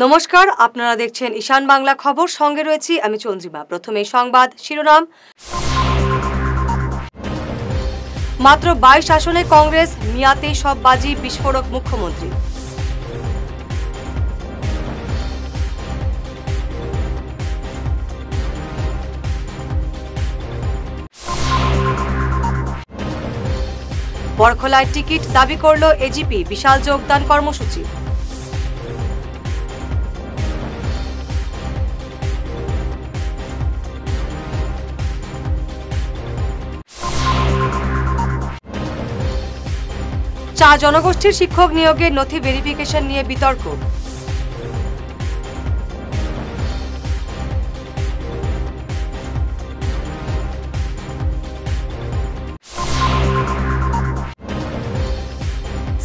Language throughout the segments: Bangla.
নমস্কার, আপনারা দেখছেন ঈশান বাংলা খবর। সঙ্গে রয়েছি আমি চন্দ্রিমা। প্রথমে সংবাদ শিরোনাম। মাত্র 22 আসনে কংগ্রেস, মিয়াতে সব বাজি, বিস্ফোরক মুখ্যমন্ত্রী। বরখলায় টিকিট দাবি করল এজিপি, বিশাল যোগদান কর্মসূচি। চা জনগোষ্ঠীর শিক্ষক নিয়োগের নথি ভেরিফিকেশন নিয়ে বিতর্ক।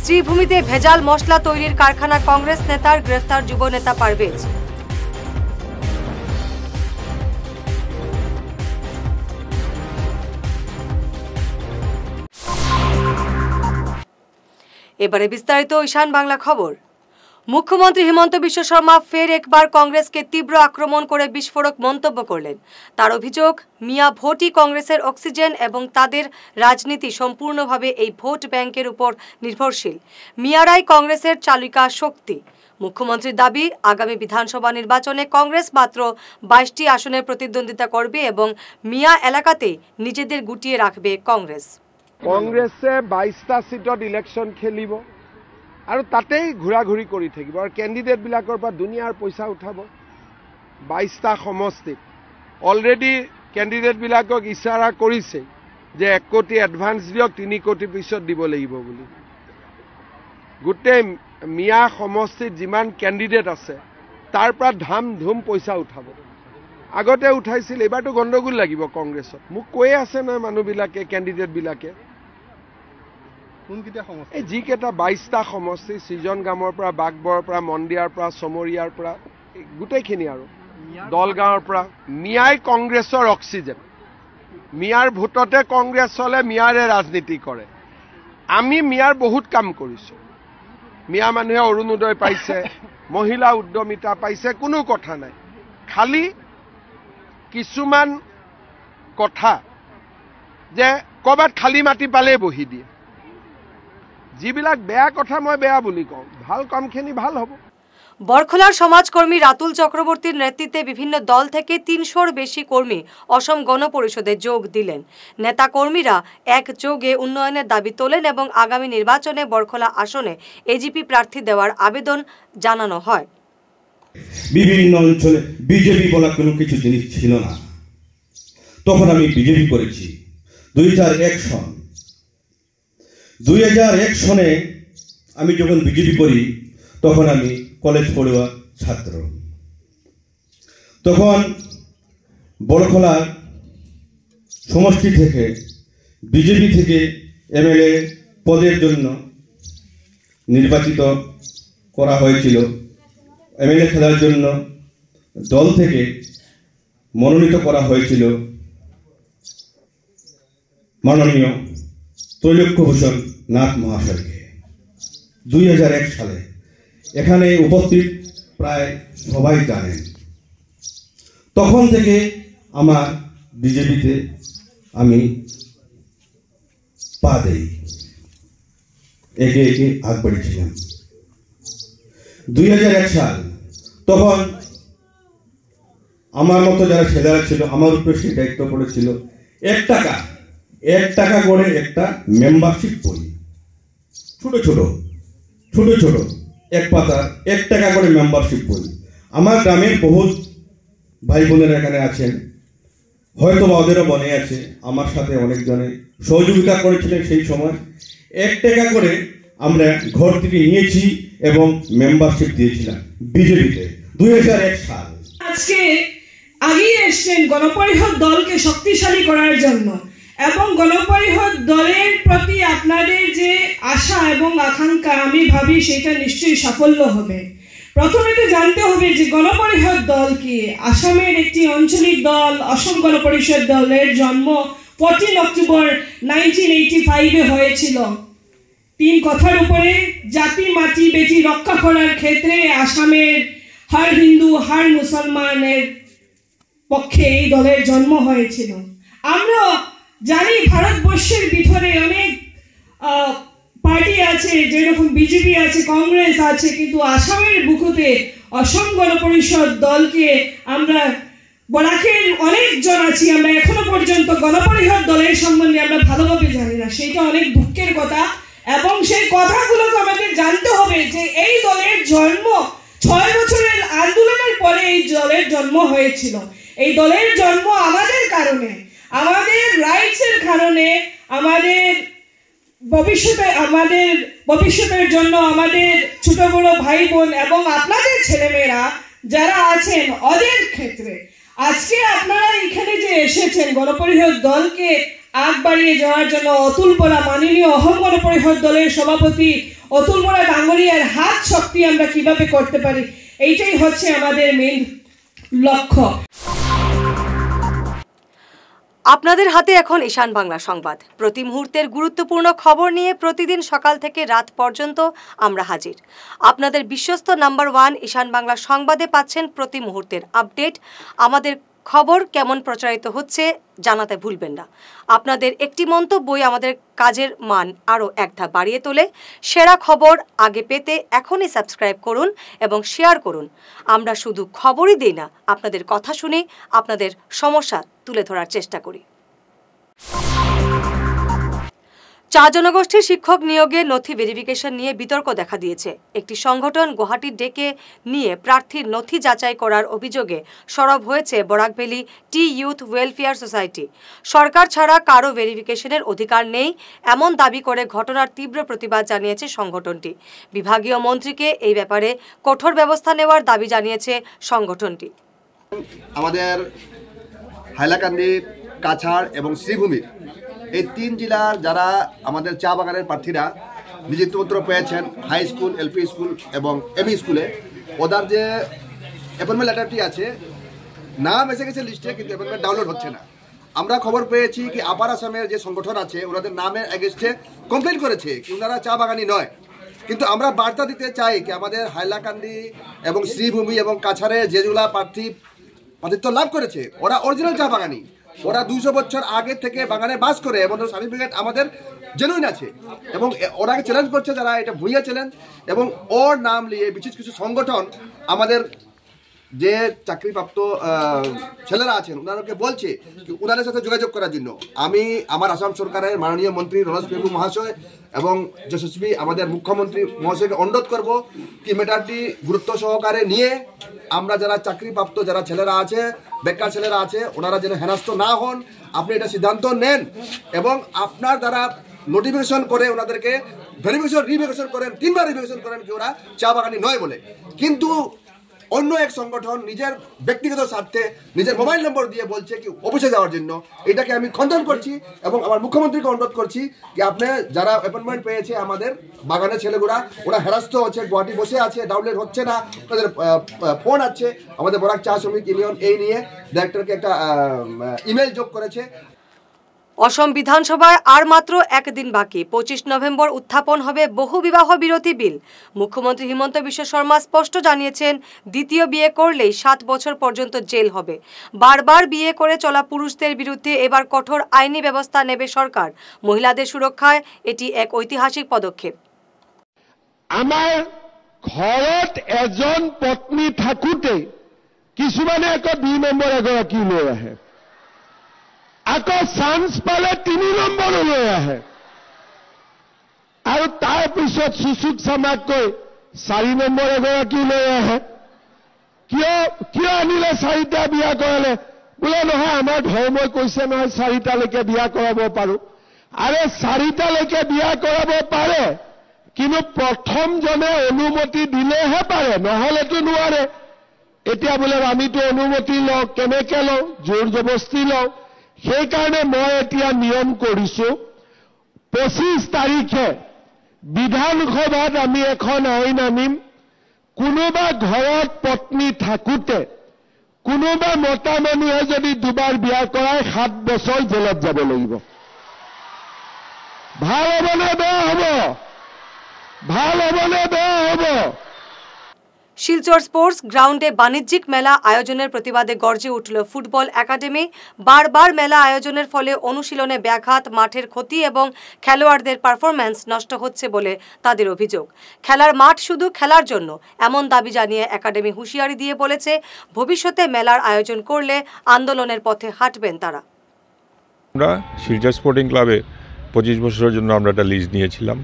শ্রীভূমিতে ভেজাল মশলা তৈরির কারখানা, কংগ্রেস নেতার গ্রেফতার, যুব নেতা পারভেজ। এবারে বিস্তারিত ঈশান বাংলা খবর। মুখ্যমন্ত্রী হিমন্ত বিশ্ব শর্মা ফের একবার কংগ্রেসকে তীব্র আক্রমণ করে বিস্ফোরক মন্তব্য করলেন। তার অভিযোগ, মিয়া ভোটই কংগ্রেসের অক্সিজেন এবং তাদের রাজনীতি সম্পূর্ণভাবে এই ভোট ব্যাংকের উপর নির্ভরশীল। মিয়ারাই কংগ্রেসের চালিকা শক্তি। মুখ্যমন্ত্রীর দাবি, আগামী বিধানসভা নির্বাচনে কংগ্রেস মাত্র 22টি আসনে প্রতিদ্বন্দ্বিতা করবে এবং মিয়া এলাকাতেই নিজেদের গুটিয়ে রাখবে কংগ্রেস। কংগ্রেছে 22টা সিটত ইলেকশন খেলিব আৰু তাতেই ঘূৰা-ঘূৰি কৰি থাকিব আৰু কেণ্ডিডেটবিলাকৰ পৰা দুনিয়াৰ পইচা উঠাব। 22টা সমষ্টিত অলৰেডি কেণ্ডিডেটবিলাকক ইচাৰা কৰিছে যে 1 কোটি এডভান্স দিয়ক, 3 কোটি পিছত দিব লাগিব বুলি। গোটেই মিয়া সমষ্টিত যিমান কেণ্ডিডেট আছে তাৰ পৰা ধাম ধুম পইচা উঠাব। আগতে উঠাইছিল, এবাৰতো গণ্ডগোল লাগিব কংগ্ৰেছত। মোক কৈয়ে আছে নহয় মানুহবিলাকে, কেণ্ডিডেটবিলাকে, এই যিকেইটা 22টা সমষ্টি, সৃজনগামৰ পৰা, বাগবৰৰ পৰা, মন্দিয়াৰ পৰা, চমৰীয়াৰ পৰা, গোটেইখিনি আৰু দলগাঁৱৰ পৰা, মিয়াই কংগ্ৰেছৰ অক্সিজেন। মিয়াৰ ভোটতে কংগ্ৰেছ চলে, মিয়াৰে ৰাজনীতি কৰে। আমি মিয়াৰ বহুত কাম কৰিছোঁ। মিয়া মানুহে অৰুণোদয় পাইছে, মহিলা উদ্যমিতা পাইছে, কোনো কথা নাই। খালি কিছুমান কথা যে ক'ৰবাত খালী মাটি পালেই বহি দিয়ে। যিবিলাক বেয়া কথা মই বেয়া বুলি কওঁ, ভাল কামখিনি ভাল হ'ব। বরখলার সমাজকর্মী রাতুল চক্রবর্তীর নেতৃত্বে বিভিন্ন দল থেকে 300-র বেশি কর্মী অসম গণপরিষদে যোগ দিলেন। নেতা কর্মীরা একযোগে উন্নয়নের দাবি তোলেন এবং আগামী নির্বাচনে বরখলা আসনে এজিপি প্রার্থী দেওয়ার আবেদন জানানো হয়। বিভিন্ন অঞ্চলে বিজেপি বলা কোনো কিছু জিনিস ছিল না। তখন আমি বিজেপি করেছি 2001 সন। 2001 সনে আমি যখন বিজেপি করি তখন আমি কলেজ পড়ুয়া ছাত্র। তখন বড়খলা সমষ্টি থেকে বিজেপি থেকে এমএলএ পদের জন্য নির্বাচিত করা হয়েছিল। এমএলএ খেলার জন্য দল থেকে মনোনীত করা হয়েছিল মাননীয় ত্রৈলোক্যভূষণ নাথ মহাশয়কে 2001 সালে। এখানে উপস্থিত প্রায় সবাই জানেন। তখন থেকে আমার বিজেপিতে আমি পা দেই, একে একে আগ বাড়িয়েছিলাম। 2001 সাল, তখন আমার মতো যারা ছেলেরা ছিল আমার উপরে সেই দায়িত্ব পড়েছিল 1 টাকা করে একটা মেম্বারশিপ বই, ছোট ছোট এক পাতা 1 টাকা করে মেম্বারশিপ বই। আমার গ্রামের বহুত ভাই বোনেরা এখানে আছেন, হয়তো ওদেরও মনে আছে, আমার সাথে অনেকজনে সহযোগিতা করেছিলেন। সেই সময় 1 টাকা করে আমরা ঘর থেকে নিয়েছি এবং মেম্বারশিপ দিয়েছিলাম বিজেপিতে 2001 সাল। আজকে আগিয়ে এসছেন গণপরিষদ দলকে শক্তিশালী করার জন্য এবং গণপরিষদ দলের প্রতি আপনাদের যে আশা এবং আকাঙ্ক্ষা, আমি ভাবি সেটা নিশ্চয়ই সাফল্য হবে। প্রথমে তো জানতে হবে যে গণপরিষদ দল কি। আসামের একটি আঞ্চলিক দল অসম গণপরিষদ দলের জন্ম 14 অক্টোবর 1985 হয়েছিল। 3 কথার উপরে জাতি মাটি বেটি রক্ষা করার ক্ষেত্রে আসামের হার হিন্দু হার মুসলমানের পক্ষে এই দলের জন্ম হয়েছিল। আমরা জানি ভারতবর্ষের ভিতরে অনেক পার্টি আছে, যেরকম বিজেপি আছে, কংগ্রেস আছে, কিন্তু আসামের বুকুতে অসম গণপরিষদ দলকে আমরা বরাকের অনেকজন আছি, আমরা এখনো পর্যন্ত গণপরিষদ দলের সম্বন্ধে আমরা ভালোভাবে জানি না। সেইটা অনেক দুঃখের কথা, এবং সেই কথাগুলোকে আমাদের জানতে হবে যে এই দলের জন্ম 6 বছরের আন্দোলনের পরে এই দলের জন্ম হয়েছিল। এই দলের জন্ম আমাদের কারণে, আমাদের রাইটসের কারণে, আমাদের ভবিষ্যতের জন্য আমাদের ছোট বড় ভাই বোন এবং আপনাদের ছেলেমেয়েরা যারা আছেন ওদের ক্ষেত্রে। আজকে আপনারা এখানে যে এসেছেন গণপরিষদ দলকে আগ বাড়িয়ে যাওয়ার জন্য, অতুল বরা মাননীয় অসম গণপরিষদ দলের সভাপতি অতুল বরা ডাঙ্গরিয়ার হাত শক্তি আমরা কিভাবে করতে পারি, এইটাই হচ্ছে আমাদের মেইন লক্ষ্য। আপনাদের হাতে এখন ঈশান বাংলা সংবাদ। প্রতি মুহূর্তের গুরুত্বপূর্ণ খবর নিয়ে প্রতিদিন সকাল থেকে রাত পর্যন্ত আমরা হাজির। আপনাদের বিশ্বস্ত নাম্বার 1 ঈশান বাংলা সংবাদে পাচ্ছেন প্রতি মুহূর্তের আপডেট। আমাদের খবর কেমন প্রচারিত হচ্ছে জানাতে ভুলবেন না। আপনাদের একটি মন্তব্যই আমাদের কাজের মান আরও এক ধাপ বাড়িয়ে তোলে। সেরা খবর আগে পেতে এখনই সাবস্ক্রাইব করুন এবং শেয়ার করুন। আমরা শুধু খবরই দিই না, আপনাদের কথা শুনে আপনাদের সমস্যা তুলে ধরার চেষ্টা করি। 4 জনগোষ্ঠীর শিক্ষক নিয়োগে নথি ভেরিফিকেশন নিয়ে বিতর্ক দেখা দিয়েছে। একটি সংগঠন গুয়াহাটির ডেকে নিয়ে প্রার্থীর নথি যাচাই করার অভিযোগে সরব হয়েছে বরাকভ্যালি টি ইউথ ওয়েলফেয়ার সোসাইটি। সরকার ছাড়া কারো ভেরিফিকেশনের অধিকার নেই এমন দাবি করে ঘটনার তীব্র প্রতিবাদ জানিয়েছে সংগঠনটি। বিভাগীয় মন্ত্রীকে এই ব্যাপারে কঠোর ব্যবস্থা নেওয়ার দাবি জানিয়েছে সংগঠনটি। আমাদের হাইলাকান্দি, কাছাড় এবং শ্রীভূমির এই 3 জেলার যারা আমাদের চা বাগানের প্রার্থীরা নিযুক্তিপত্র পেয়েছেন হাই স্কুল, এলপি স্কুল এবং এমই স্কুলে, ওদের যে অ্যাপয়েন্টমেন্ট লেটারটি আছে, নাম এসে গেছে লিস্টে, কিন্তু অ্যাপয়েন্টমেন্ট ডাউনলোড হচ্ছে না। আমরা খবর পেয়েছি কি আপার আসামের যে সংগঠন আছে ওনাদের নামের এগেস্টে কমপ্লেন করেছে কি ওনারা চা বাগানি নয়। কিন্তু আমরা বার্তা দিতে চাই কি আমাদের হাইলাকান্দি এবং শ্রীভূমি এবং কাছাড়ে যেগুলা প্রার্থিত্ব লাভ করেছে ওরা অরিজিনাল চা বাগানি, ওরা 200 বছর আগে থেকে বাগানে বাস করে এবং সার্টিফিকেট আমাদের জেনুইন আছে, এবং ওরাকে চ্যালেঞ্জ করছে যারা এটা ভুইয়া চ্যালেঞ্জ। এবং ওর নাম নিয়ে বিশেষ কিছু সংগঠন আমাদের যে চাকরিপ্রাপ্ত ছেলেরা আছেন ওনাদেরকে বলছে ওনাদের সাথে যোগাযোগ করার জন্য। আমি আমার আসাম সরকারের মাননীয় মন্ত্রী রমেশ বাবু মহাশয় এবং যশস্বী আমাদের মুখ্যমন্ত্রী মহাশয়কে অনুরোধ করব কি ম্যাটারটি গুরুত্ব সহকারে নিয়ে আমরা যারা চাকরিপ্রাপ্ত যারা ছেলেরা আছে, বেকার ছেলেরা আছে, ওনারা যেন হেনস্থ না হন, আপনি এটা সিদ্ধান্ত নেন এবং আপনার দ্বারা নোটিফিকেশন করে ওনাদেরকে ভেরিফিকেশন রিভেরিফিকেশন করেন, 3 বার রিভেরিফিকেশন করেন কি ওরা চা বাগানি নয় বলে। কিন্তু অন্য এক সংগঠন নিজের ব্যক্তিগত স্বার্থে নিজের মোবাইল নম্বর দিয়ে বলছে কি অফিসে যাওয়ার জন্য। এটাকে আমি খণ্ডন করছি এবং আমার মুখ্যমন্ত্রীকে অনুরোধ করছি কি আপনি যারা অ্যাপয়েন্টমেন্ট পেয়েছে আমাদের বাগানের ছেলেগুলা, ওরা হেরাস্ত হচ্ছে, গুয়াহাটি বসে আছে, ডাউনলোড হচ্ছে না, ওদের ফোন আছে। আমাদের বরাক চা শ্রমিক ইউনিয়ন এই নিয়ে ডাইরেক্টরকে একটা ইমেল যোগ করেছে। অসম বিধানসভায় আর মাত্র একদিন বাকি। 25 নভেম্বর উত্থাপন হবে বহু বিবাহ বিরোধী বিল। মুখ্যমন্ত্রী হিমন্ত বিশ্ব শর্মা স্পষ্ট জানিয়েছেন, দ্বিতীয় বিয়ে করলেই 7 বছর পর্যন্ত জেল হবে। বারবার বিয়ে করে চলা পুরুষদের বিরুদ্ধে এবার কঠোর আইনি ব্যবস্থা নেবে সরকার। মহিলাদের সুরক্ষায় এটি এক ঐতিহাসিক পদক্ষেপ। আমার ঘৰত এজন পত্নী থাকোঁতে কিছুমানে আকৌ 2 নম্বৰ এগৰাকী লৈ আহে, আকৌ চান্স পালে 3 নম্বৰ লৈ আহে, আৰু তাৰ পিছত চুচুক চামাককৈ 4 নম্বৰ এগৰাকী লৈ আহে। কিয় আনিলে 4টা বিয়া কৰালে? বোলে নহয় আমাৰ ধৰ্মই কৈছে নহয় 4টালৈকে বিয়া কৰাব পাৰোঁ। আৰে 4টালৈকে বিয়া কৰাব পাৰে, কিন্তু প্ৰথমজনে অনুমতি দিলেহে পাৰে, নহ'লেতো নোৱাৰে। এতিয়া বোলে আমিতো অনুমতি লওঁ, কেনেকে লওঁ? জোৰ জবস্তি লওঁ। সেইকাৰণে মই এতিয়া নিয়ম কৰিছোঁ, 25 তাৰিখে বিধানসভাত আমি এখন আইন আনিম, কোনোবা ঘৰত পত্নী থাকোঁতে কোনোবা মতা মানুহে যদি 2বাৰ বিয়া কৰায় 7 বছৰ জেলত যাব লাগিব। ভাল হ'বনে বেয়া হ'ব? ভাল হ'বনে বেয়া হ'ব? শিলচর স্পোর্টস গ্রাউন্ডে বাণিজ্যিক মেলা আয়োজনের প্রতিবাদে গর্জে উঠল ফুটবল একাডেমি। বারবার মেলা আয়োজনের ফলে অনুশীলনে ব্যাঘাত, মাঠের ক্ষতি এবং খেলোয়াড়দের পারফরম্যান্স নষ্ট হচ্ছে বলে তাদের অভিযোগ। খেলার মাঠ শুধু খেলার জন্য, এমন দাবি জানিয়ে একাডেমি হুঁশিয়ারি দিয়ে বলেছে ভবিষ্যতে মেলার আয়োজন করলে আন্দোলনের পথে হাঁটবেন তারা। আমরা শিলচর স্পোর্টিং ক্লাবে 25 বছরের জন্য আমরা একটা লিজ নিয়েছিলাম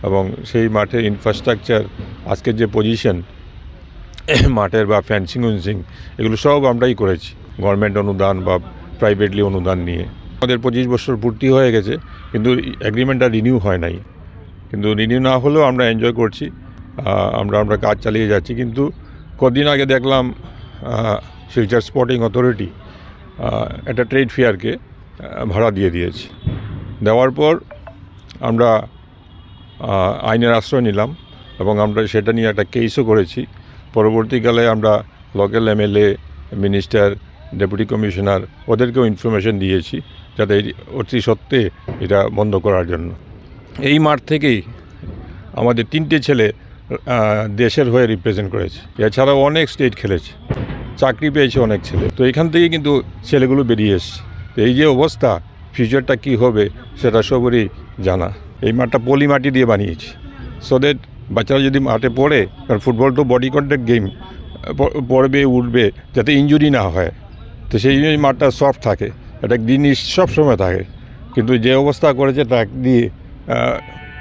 এবং সেই মাঠের ইনফ্রাস্ট্রাকচার, আজকের যে পজিশন মাঠের বা ফেন্সিং উইন্সিং, এগুলো সব আমরাই করেছি গভর্নমেন্ট অনুদান বা প্রাইভেটলি অনুদান নিয়ে। আমাদের 25 বছর পূর্তি হয়ে গেছে, কিন্তু এগ্রিমেন্টটা রিনিউ হয় নাই। কিন্তু রিনিউ না হলেও আমরা এনজয় করছি, আমরা কাজ চালিয়ে যাচ্ছি। কিন্তু কদিন আগে দেখলাম শিলচর স্পোর্টিং অথরিটি একটা ট্রেড ফেয়ারকে ভাড়া দিয়ে দিয়েছে। দেওয়ার পর আমরা আইনের আশ্রয় নিলাম এবং আমরা সেটা নিয়ে একটা কেসও করেছি। পরবর্তীকালে আমরা local MLA, minister, deputy commissioner ওদেরকেও ইনফরমেশন দিয়েছি যাতে অতি সত্ত্বে এটা বন্ধ করার জন্য। এই মাঠ থেকেই আমাদের 3টে ছেলে দেশের হয়ে রিপ্রেজেন্ট করেছে। এছাড়াও অনেক স্টেট খেলেছে, চাকরি পেয়েছে অনেক ছেলে। তো এখান থেকেই কিন্তু ছেলেগুলো বেরিয়ে এসছে। এই যে অবস্থা, ফিউচারটা কি হবে সেটা সবারই জানা। এই মাঠটা পলি মাটি দিয়ে বানিয়েছি সো দ্যাট বাচ্চারা যদি মাঠে পড়ে, কারণ ফুটবল তো বডি কন্ট্যাক্ট গেম, পড়বে উঠবে যাতে ইনজুরি না হয়। তো সেই জন্যই মাঠটা সফট থাকে, এটা গ্রিনিশ সব সময় থাকে। কিন্তু যে অবস্থা করেছে ট্র্যাক দিয়ে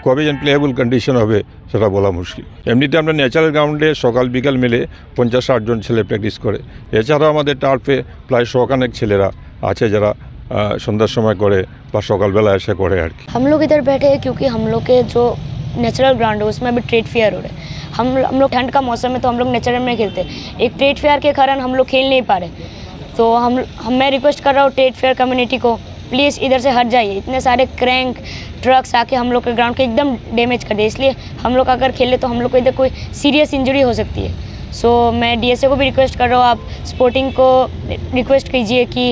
কবে যেন প্লেয়েবল কন্ডিশন হবে সেটা বলা মুশকিল। এমনিতে আমরা ন্যাচারাল গ্রাউন্ডে সকাল বিকাল মিলে 50-60 জন ছেলে প্র্যাকটিস করে। এছাড়াও আমাদের টার্ফে প্রায় 100 ছেলেরা আছে যারা সন্ধ্যার সময় করে বা সকালবেলা এসে করে আর কি। हम लोग इधर बैठे हैं क्योंकि हम लोग के जो नेचुरल ग्राउंड है उसमें अभी ट्रेड फेयर हो रहे हैं। हम लोग ठंड का मौसम है तो हम लोग नेचुरल में खेलते हैं। एक ट्रेड फेयर के कारण हम लोग खेल नहीं पा रहे। तो मैं रिक्वेस्ट कर रहा हूँ ट्रेड फेयर कम्युनिटी को, प्लीज़ इधर से हट जाइए। इतने सारे क्रैंक ट्रक्स आके हम लोग के ग्राउंड को एकदम डैमेज कर दे, इसलिए हम लोग अगर खेले तो हम लोग को इधर कोई सीरियस इंजरी हो सकती है। सो मैं डीएसए को भी रिक्वेस्ट कर रहा हूँ, आप स्पोर्टिंग को रिक्वेस्ट कीजिए कि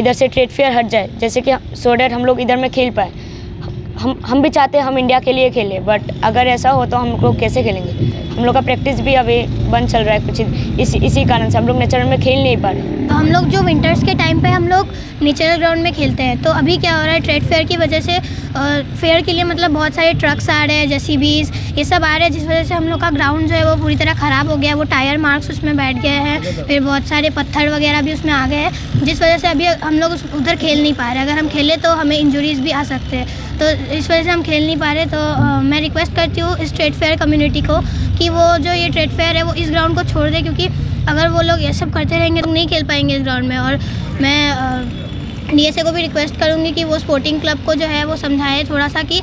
इधर से ट्रेड फेयर हट जाए, जैसे कि सो डैट हम लोग इधर में खेल पाए। हम भी चाहते हैं हम इंडिया के लिए खेलें, बट अगर ऐसा हो तो हम लोग कैसे खेलेंगे? हम लोग का प्रैक्टिस भी अभी बंद चल रहा है कुछ इसी कारण से हम लोग नेचुरल में खेल नहीं पा रहे। तो हम लोग जो विंटर्स के टाइम पे हम लोग नेचुरल ग्राउंड में खेलते हैं, तो अभी क्या हो रहा है, ट्रेड फेयर की वजह से फेयर के लिए मतलब बहुत सारे ट्रक्स आ रहे हैं, जेसीबीज ये सब आ रहे हैं, जिस वजह से हम लोग का ग्राउंड जो है वो पूरी तरह ख़राब हो गया है। वो टायर मार्क्स उसमें बैठ गए हैं, फिर बहुत सारे पत्थर वगैरह भी उसमें आ गए हैं, जिस वजह से अभी हम लोग उधर खेल नहीं पा रहे। अगर हम खेलें तो हमें इंजरीज भी आ सकते हैं, तो इस वजह से हम खेल नहीं पा रहे। तो मैं रिक्वेस्ट करती हूँ इस ट्रेड फेयर कम्युनिटी को कि वो जो ये ट्रेड फेयर है वो इस ग्राउंड को छोड़ दे, क्योंकि अगर वो लोग ये सब करते रहेंगे तो नहीं खेल पाएंगे इस ग्राउंड में। और मैं डीएसए को भी रिक्वेस्ट करूँगी कि वो स्पोर्टिंग क्लब को जो है वो समझाए थोड़ा सा कि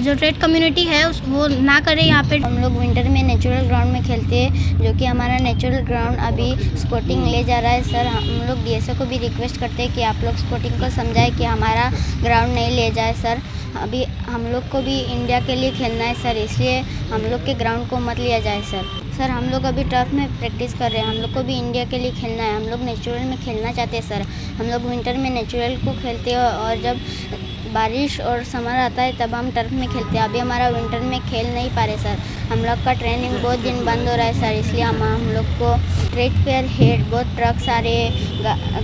जो ट्रेड कम्युनिटी है वो ना करे यहाँ पे। हम लोग विंटर में नेचुरल ग्राउंड में खेलते हैं, जो कि हमारा नेचुरल ग्राउंड अभी स्पोर्टिंग ले जा रहा है। सर हम लोग डीएसए को भी रिक्वेस्ट करते हैं कि आप लोग स्पोर्टिंग को समझाए कि हमारा ग्राउंड नहीं ले जाए। सर अभी हम लोग को भी इंडिया के लिए खेलना है सर, इसलिए हम लोग के ग्राउंड को मत लिया जाए सर। सर हम लोग अभी टर्फ में प्रैक्टिस कर रहे हैं, हम लोग को भी इंडिया के लिए खेलना है। हम लोग नेचुरल में खेलना चाहते हैं सर। हम लोग विंटर में नेचुरल को खेलते हैं और जब बारिश और समर आता है तब हम टर्फ में खेलते हैं। अभी हमारा विंटर में खेल नहीं पा रहे सर। हम लोग का ट्रेनिंग बहुत दिन बंद हो रहा है सर, इसलिए हम लोग को ट्रेड फेयर हेड बहुत ट्रक्स आ रहे,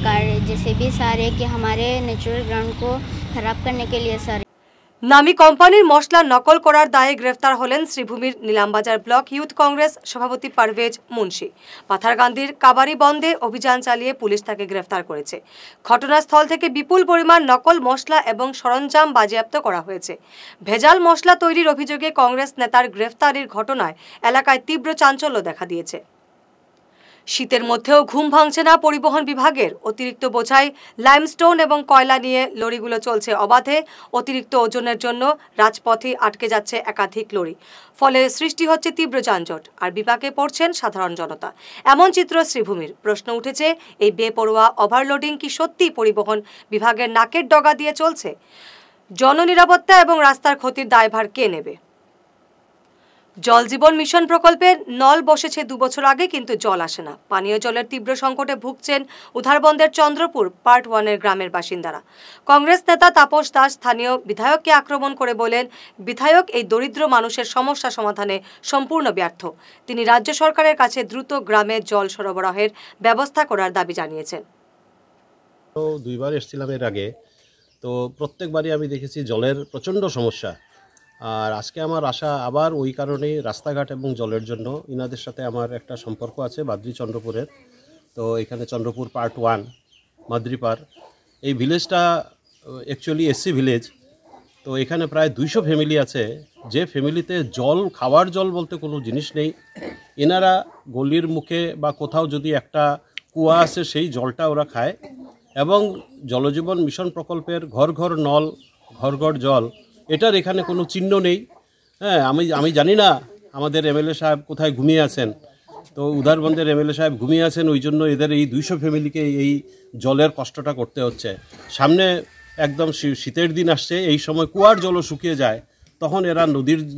गाड़ी जैसे भी सारे कि हमारे नेचुरल ग्राउंड को ख़राब करने के लिए सर। नामी कोम्पानिर मशला नकल करार दाये ग्रेफ्तार हलेन श्रीभूमिर नीलामबाजार ब्लक यूथ कংগ্রেস सभापति पारवेज मुंशी। पाथारकांदिर काबारी बंदे अभियान चालिए पुलिश ताके ग्रेफ्तार करेছে। घटनास्थल থেকে বিপুল পরিমাণ নকল মশলা এবং সরঞ্জাম বাজেয়াপ্ত করা হয়েছে। ভেজাল মশলা তৈরির অভিযোগে কংগ্রেস নেতার গ্রেফতারির ঘটনায় এলাকায় তীব্র চাঞ্চল্য দেখা দিয়েছে। শীতের মধ্যেও ঘুম ভাঙছে না পরিবহন বিভাগের। অতিরিক্ত বোঝাই লাইমস্টোন এবং কয়লা নিয়ে লরিগুলো চলছে অবাধে। অতিরিক্ত ওজনের জন্য রাজপথে আটকে যাচ্ছে একাধিক লরি, ফলে সৃষ্টি হচ্ছে তীব্র যানজট আর বিপাকে পড়ছেন সাধারণ জনতা। এমন চিত্র শ্রীভূমির। প্রশ্ন উঠেছে, এই বেপরোয়া ওভারলোডিং কি সত্যি পরিবহন বিভাগের নাকের ডগা দিয়ে চলছে? জননিরাপত্তা এবং রাস্তার ক্ষতির দায়ভার কে নেবে? জল জীবন মিশন প্রকল্পের নল বসেছে 2 বছর আগে, কিন্তু জল আসে না। পানীয় জলের তীব্র সংকটে ভুগছেন উধারবন্দের চন্দ্রপুর পার্ট 1-এর গ্রামের বাসিন্দারা। কংগ্রেস নেতা তাপস দাস স্থানীয় বিধায়ককে আক্রমণ করে বলেন, বিধায়ক এই দরিদ্র মানুষের সমস্যা সমাধানে সম্পূর্ণ ব্যর্থ। তিনি রাজ্য সরকারের কাছে দ্রুত গ্রামে জল সরবরাহের ব্যবস্থা করার দাবি জানিয়েছেন। দুইবার এসেছিলাম এর আগে, তো প্রত্যেকবারই আমি দেখেছি জলের প্রচণ্ড সমস্যা। আর আজকে আমার আশা আবার ওই কারণেই, রাস্তাঘাট এবং জলের জন্য। ইনাদের সাথে আমার একটা সম্পর্ক আছে বাদ্রি চন্দ্রপুরের। তো এখানে চন্দ্রপুর পার্ট 1 মাদ্রিপার, এই ভিলেজটা অ্যাকচুয়ালি এসসি ভিলেজ। তো এখানে প্রায় 200 ফ্যামিলি আছে, যে ফ্যামিলিতে জল, খাওয়ার জল বলতে কোনো জিনিস নেই। এনারা গলির মুখে বা কোথাও যদি একটা কুয়া আছে সেই জলটা ওরা খায়। এবং জলজীবন মিশন প্রকল্পের ঘর ঘর নল, ঘর ঘর জল, এটার এখানে কোনো চিহ্ন নেই। হ্যাঁ, আমি জানি না আমাদের এমএলএ সাহেব কোথায় ঘুমিয়ে আছেন। তো উধারবন্দের এমএলএ সাহেব ঘুমিয়ে আছেন, ওই জন্য এদের এই 200 ফ্যামিলিকে এই জলের কষ্টটা করতে হচ্ছে। সামনে একদম শীতের দিন আসছে, এই সময় কুয়ার জলও শুকিয়ে যায়, তখন এরা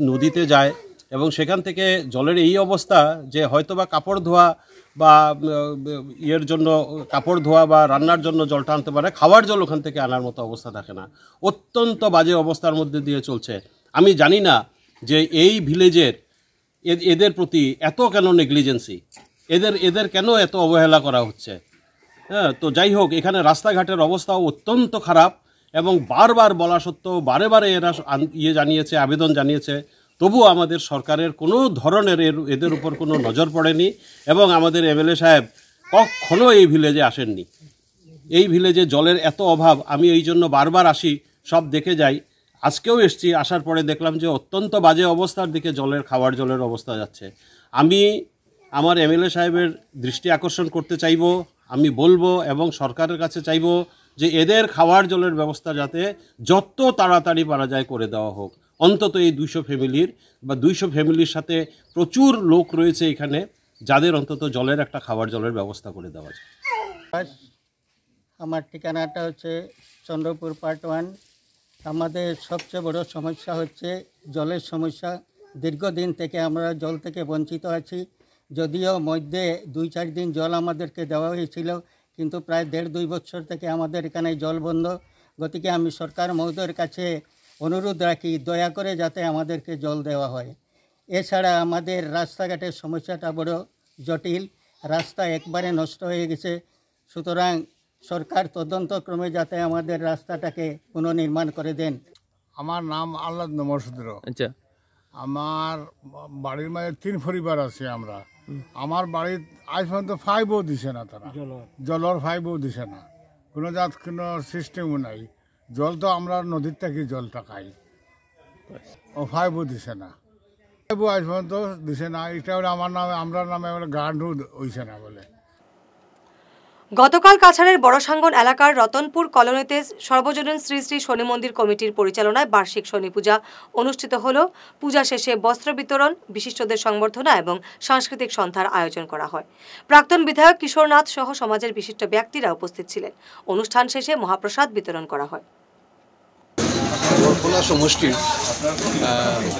নদীতে যায় এবং সেখান থেকে জলের এই অবস্থা যে হয়তোবা কাপড় ধোয়া বা ইয়ের জন্য কাপড় ধোয়া বা রান্নার জন্য জলটা আনতে পারে, খাওয়ার জল ওখান থেকে আনার মতো অবস্থা থাকে না। অত্যন্ত বাজে অবস্থার মধ্যে দিয়ে চলছে। আমি জানি না যে এই ভিলেজের এদের প্রতি এত কেন নেগলিজেন্সি, এদের কেন এত অবহেলা করা হচ্ছে। হ্যাঁ, তো যাই হোক, এখানে রাস্তাঘাটের অবস্থাও অত্যন্ত খারাপ এবং বারবার বলা সত্ত্বেও বারে বারে এরা জানিয়েছে, আবেদন জানিয়েছে, তবুও আমাদের সরকারের কোনো ধরনের এদের উপর কোনো নজর পড়েনি এবং আমাদের এমএলএ সাহেব কখনো এই ভিলেজে আসেননি। এই ভিলেজে জলের এত অভাব, আমি এই জন্য বারবার আসি, সব দেখে যাই। আজকেও এসছি, আসার পরে দেখলাম যে অত্যন্ত বাজে অবস্থার দিকে খাওয়ার জলের অবস্থা যাচ্ছে। আমি আমার এমএলএ সাহেবের দৃষ্টি আকর্ষণ করতে চাইব, আমি বলবো এবং সরকারের কাছে চাইব যে এদের খাওয়ার জলের ব্যবস্থা যাতে যত তাড়াতাড়ি পারা যায় করে দেওয়া হোক। অন্তত এই 200 ফ্যামিলির বা 200 ফ্যামিলির সাথে প্রচুর লোক রয়েছে এখানে, যাদের অন্তত জলের একটা খাওয়ার জলের ব্যবস্থা করে দেওয়া যায়। আমার ঠিকানাটা হচ্ছে চন্দ্রপুর পার্ট 1। আমাদের সবচেয়ে বড় সমস্যা হচ্ছে জলের সমস্যা। দীর্ঘদিন থেকে আমরা জল থেকে বঞ্চিত আছি। যদিও মধ্যে 2-4 দিন জল আমাদেরকে দেওয়া হয়েছিল, কিন্তু প্রায় 1.5-2 বছর থেকে আমাদের এখানে জল বন্ধ। গতিকে আমি সরকার মহোদয়ের কাছে অনুরোধ রাখি, দয়া করে যাতে আমাদেরকে জল দেওয়া হয়। এছাড়া আমাদের রাস্তাঘাটের সমস্যাটা বড় জটিল, রাস্তা একবারে নষ্ট হয়ে গেছে। সুতরাং সরকার তদন্তক্রমে যাতে আমাদের রাস্তাটাকে পুনর্নির্মাণ করে দেন। আমার নাম আহ্লাদ নমরসুদ্র। আচ্ছা, আমার বাড়ির মাঝে 3 পরিবার আছে আমরা। আমার বাড়ির আজ পর্যন্ত 5ও দিছে না, তারা জলের 5ও দিছে না, কোনো জাত কোনো সিস্টেমও নাই। জল তো আমরা নদীর থেকে জলটা খাই, ও 5ও দিছে না, 5ও আজ পর্যন্ত দিছে না। এটা হলে আমার নামে, আমরা নামে গান্ডু হইছে না বলে। গতকাল কাছাড়ের বড়সাঙ্গন এলাকার রতনপুর কলোনিতে সর্বজনীন শ্রী শ্রী শনি মন্দির কমিটির পরিচালনায় বার্ষিক শনি পূজা অনুষ্ঠিত হল। পূজা শেষে বস্ত্র বিতরণ, বিশিষ্টদের সংবর্ধনা এবং সাংস্কৃতিক সন্ধ্যার আয়োজন করা হয়। প্রাক্তন বিধায়ক কিশোরনাথ সহ সমাজের বিশিষ্ট ব্যক্তিরা উপস্থিত ছিলেন। অনুষ্ঠান শেষে মহাপ্রসাদ বিতরণ করা হয়। বরখোলা সমষ্টির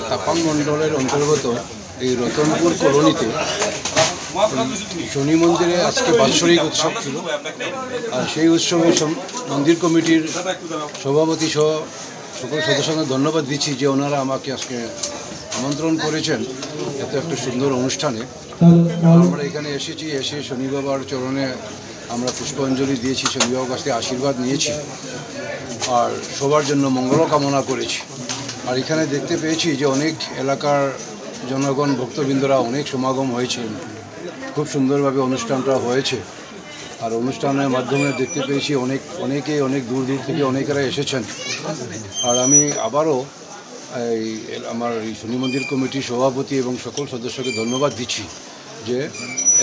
তাপাং মণ্ডলের অন্তর্গত এই রতনপুর কলোনিতে শনি মন্দিরে আজকে বাৎসরিক উৎসব ছিল। আর সেই উৎসবে মন্দির কমিটির সভাপতি সহ সকল সদস্যকে ধন্যবাদ দিচ্ছি যে ওনারা আমাকে আজকে আমন্ত্রণ করেছেন এত একটা সুন্দর অনুষ্ঠানে। আমরা এখানে এসে শনি বাবার চরণে আমরা পুষ্পাঞ্জলি দিয়েছি, শনি বাবার কাছ থেকে আশীর্বাদ নিয়েছি আর সবার জন্য মঙ্গল কামনা করেছি। আর এখানে দেখতে পেয়েছি যে অনেক এলাকার জনগণ ভক্তবৃন্দরা অনেক সমাগম হয়েছে, খুব সুন্দরভাবে অনুষ্ঠানটা হয়েছে। আর অনুষ্ঠানের মাধ্যমে দেখতে পেয়েছি অনেক দূর থেকে অনেকেরা এসেছেন। আর আমি আবারও আমার এই শনি মন্দির কমিটির সভাপতি এবং সকল সদস্যকে ধন্যবাদ দিচ্ছি যে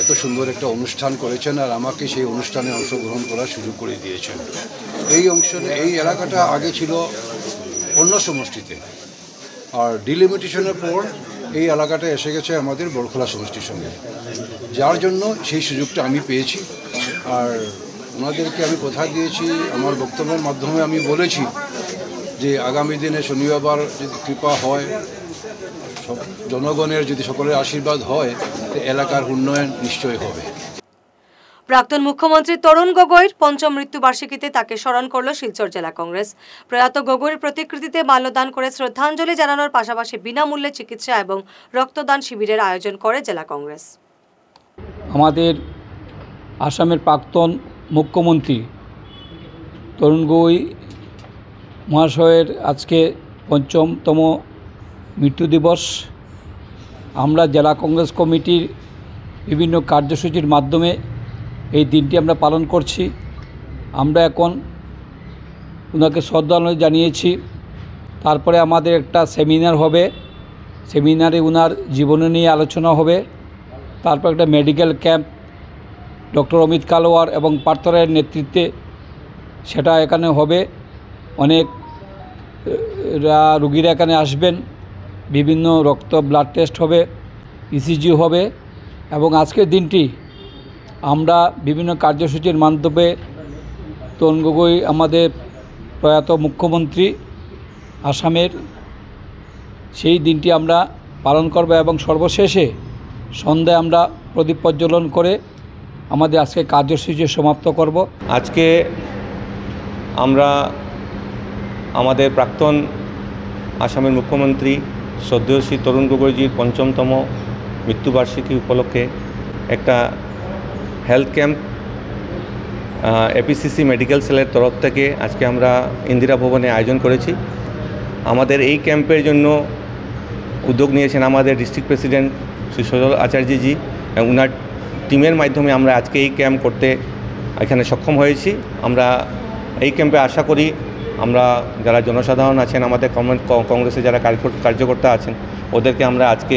এত সুন্দর একটা অনুষ্ঠান করেছেন আর আমাকে সেই অনুষ্ঠানে অংশগ্রহণ করার সুযোগ করে দিয়েছেন। এই এলাকাটা আগে ছিল অন্য সমষ্টিতে, আর ডিলিমিটেশনের পর এই এলাকাটা এসে গেছে আমাদের বরখোলা সমষ্টির সঙ্গে, যার জন্য সেই সুযোগটা আমি পেয়েছি। আর ওনাদেরকে আমি কথা দিয়েছি, আমার বক্তব্যের মাধ্যমে আমি বলেছি যে আগামী দিনে শনিবার যদি কৃপা হয়, জনগণের যদি সকলের আশীর্বাদ হয়, তো এলাকার উন্নয়ন নিশ্চয়ই হবে। প্রাক্তন মুখ্যমন্ত্রী তরুণ গগৈর পঞ্চম মৃত্যুবার্ষিকীতে তাকে স্মরণ করল শিলচর জেলা কংগ্রেস। প্রয়াত গগৈর প্রতিকৃতিতে মাল্যদান করে শ্রদ্ধাঞ্জলি জানানোর পাশাপাশি বিনামূল্যে চিকিৎসা এবং রক্তদান শিবিরের আয়োজন করে জেলা কংগ্রেস। আমাদের আসামের প্রাক্তন মুখ্যমন্ত্রী তরুণ গগৈ মহাশয়ের আজকে পঞ্চমতম মৃত্যু দিবস। আমরা জেলা কংগ্রেস কমিটির বিভিন্ন কার্যসূচির মাধ্যমে এই দিনটি আমরা পালন করছি। আমরা এখন ওনাকে শ্রদ্ধাঞ্জলি জানিয়েছি। তারপরে আমাদের একটা সেমিনার হবে, সেমিনারে ওনার জীবনী নিয়ে আলোচনা হবে। তারপর একটা মেডিকেল ক্যাম্প ডক্টর অমিত কালওয়ার এবং পার্থ রায়ের নেতৃত্বে সেটা এখানে হবে। অনেক রোগীরা এখানে আসবেন, বিভিন্ন রক্ত ব্লাড টেস্ট হবে, ইসিজি হবে। এবং আজকের দিনটি আমরা বিভিন্ন কার্যসূচির মাধ্যমে তরুণ গগৈ আমাদের প্রয়াত মুখ্যমন্ত্রী আসামের, সেই দিনটি আমরা পালন করব এবং সর্বশেষে সন্ধ্যায় আমরা প্রদীপ প্রজ্বলন করে আমাদের আজকে কার্যসূচি সমাপ্ত করব। আজকে আমরা আমাদের প্রাক্তন আসামের মুখ্যমন্ত্রী শ্রদ্ধেয় শ্রী তরুণ গগৈজির পঞ্চমতম মৃত্যুবার্ষিকী উপলক্ষে একটা হেলথ ক্যাম্প এপিসিসি মেডিকেল সেলের তরফ থেকে আজকে আমরা ইন্দিরা ভবনে আয়োজন করেছি। আমাদের এই ক্যাম্পের জন্য উদ্যোগ নিয়েছেন আমাদের ডিস্ট্রিক্ট প্রেসিডেন্ট শ্রী সজল আচার্যজি এবং ওনার টিমের মাধ্যমে আমরা আজকে এই ক্যাম্প করতে এখানে সক্ষম হয়েছি। আমরা এই ক্যাম্পে আশা করি আমরা যারা জনসাধারণ আছেন, আমাদের কংগ্রেসে যারা কার্যকর্তা আছেন, ওদেরকে আমরা আজকে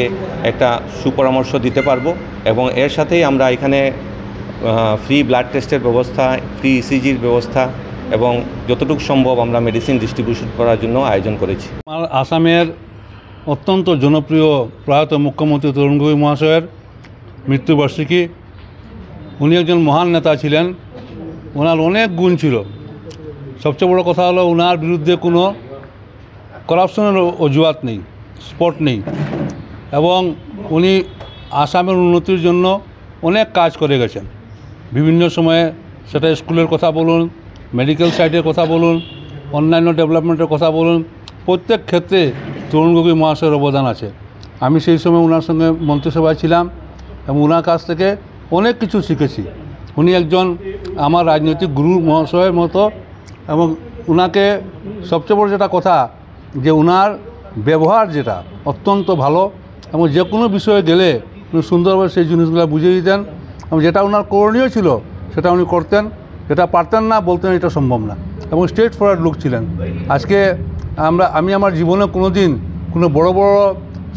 একটা সুপরামর্শ দিতে পারবো এবং এর সাথেই আমরা এখানে ফ্রি ব্লাড টেস্টের ব্যবস্থা, ফ্রি ইসিজির ব্যবস্থা এবং যতটুকু সম্ভব আমরা মেডিসিন ডিস্ট্রিবিউশন করার জন্য আয়োজন করেছি। আসামের অত্যন্ত জনপ্রিয় প্রয়াত মুখ্যমন্ত্রী তরুণ গগৈ মহাশয়ের মৃত্যুবার্ষিকী। উনি একজন মহান নেতা ছিলেন, ওনার অনেক গুণ ছিল। সবচেয়ে বড় কথা হলো ওনার বিরুদ্ধে কোনো করাপশনের অজুহাত নেই, স্পট নেই এবং উনি আসামের উন্নতির জন্য অনেক কাজ করে গেছেন। বিভিন্ন সময়ে সেটা স্কুলের কথা বলুন, মেডিকেল সাইটের কথা বলুন, অন্যান্য ডেভেলপমেন্টের কথা বলুন, প্রত্যেক ক্ষেত্রে তরুণ গগৈ মহাশয়ের অবদান আছে। আমি সেই সময় ওনার সঙ্গে মন্ত্রিসভায় ছিলাম এবং ওনার কাছ থেকে অনেক কিছু শিখেছি। উনি একজন আমার রাজনৈতিক গুরু মহাশয়ের মতো এবং ওনাকে সবচেয়ে বড় যেটা কথা যে ওনার ব্যবহার যেটা অত্যন্ত ভালো এবং যে কোনো বিষয়ে গেলে উনি সুন্দরভাবে সেই জিনিসগুলো বুঝিয়ে দিতেন এবং যেটা ওনার করণীয় ছিল সেটা উনি করতেন, যেটা পারতেন না বলতেন এটা সম্ভব না এবং স্ট্রেট ফরওয়ার্ড লোক ছিলেন। আজকে আমি আমার জীবনে কোনো দিন কোনো বড় বড়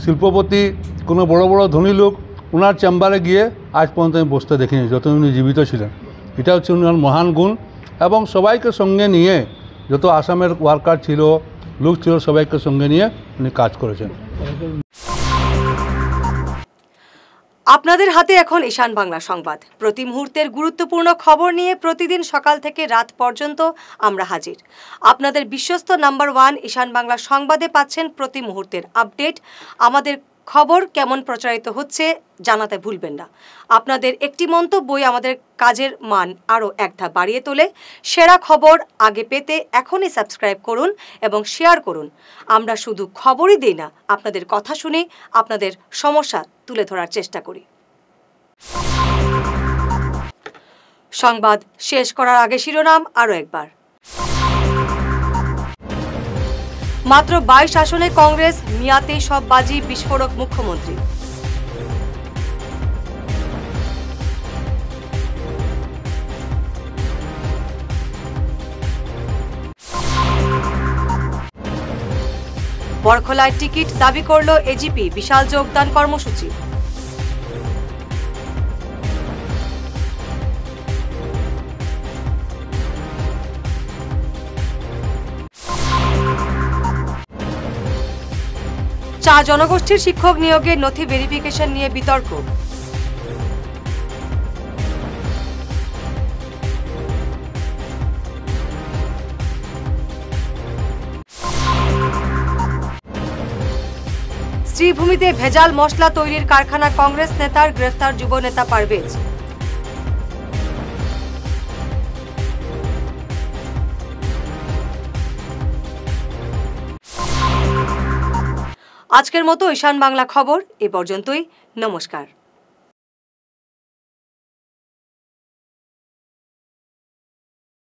শিল্পপতি, কোনো বড় বড় ধনী লোক ওনার চেম্বারে গিয়ে আজ পর্যন্ত আমি বসতে দেখিনি যত উনি জীবিত ছিলেন। এটা হচ্ছে ওনার মহান গুণ এবং সবাইকে সঙ্গে নিয়ে, যত আসামের ওয়ার্কার ছিল, লোক ছিল, সবাইকে সঙ্গে নিয়ে উনি কাজ করেছেন। আপনাদের হাতে এখন ঈশান বাংলা সংবাদ। প্রতি মুহূর্তের গুরুত্বপূর্ণ খবর নিয়ে প্রতিদিন সকাল থেকে রাত পর্যন্ত আমরা হাজির। আপনাদের বিশ্বস্ত নাম্বার 1 ঈশান বাংলা সংবাদে পাচ্ছেন প্রতি মুহূর্তের আপডেট। আমাদের খবর কেমন প্রচারিত হচ্ছে জানাতে ভুলবেন না। আপনাদের একটি মন্তব্যই আমাদের কাজের মান আরও এক ধাপ বাড়িয়ে তোলে। সেরা খবর আগে পেতে এখনই সাবস্ক্রাইব করুন এবং শেয়ার করুন। আমরা শুধু খবরই দিই না, আপনাদের কথা শুনে আপনাদের সমস্যা তুলে ধরার চেষ্টা করি। সংবাদ শেষ করার আগে শিরোনাম আরও একবার। মাত্র 22 আসনে কংগ্রেস, মিয়াতে সব বাজি, বিস্ফোরক মুখ্যমন্ত্রী। বরখলায় টিকিট দাবি করল এজিপি, বিশাল যোগদান কর্মসূচি। চা জনগোষ্ঠীর শিক্ষক নিয়োগের নথি ভেরিফিকেশন নিয়ে বিতর্ক। শ্রীভূমিতে ভেজাল মশলা তৈরির কারখানা কংগ্রেস নেতার গ্রেফতার যুব নেতা পারভেজ। আজকের মতো ঈশান বাংলা খবর এ পর্যন্তই। নমস্কার।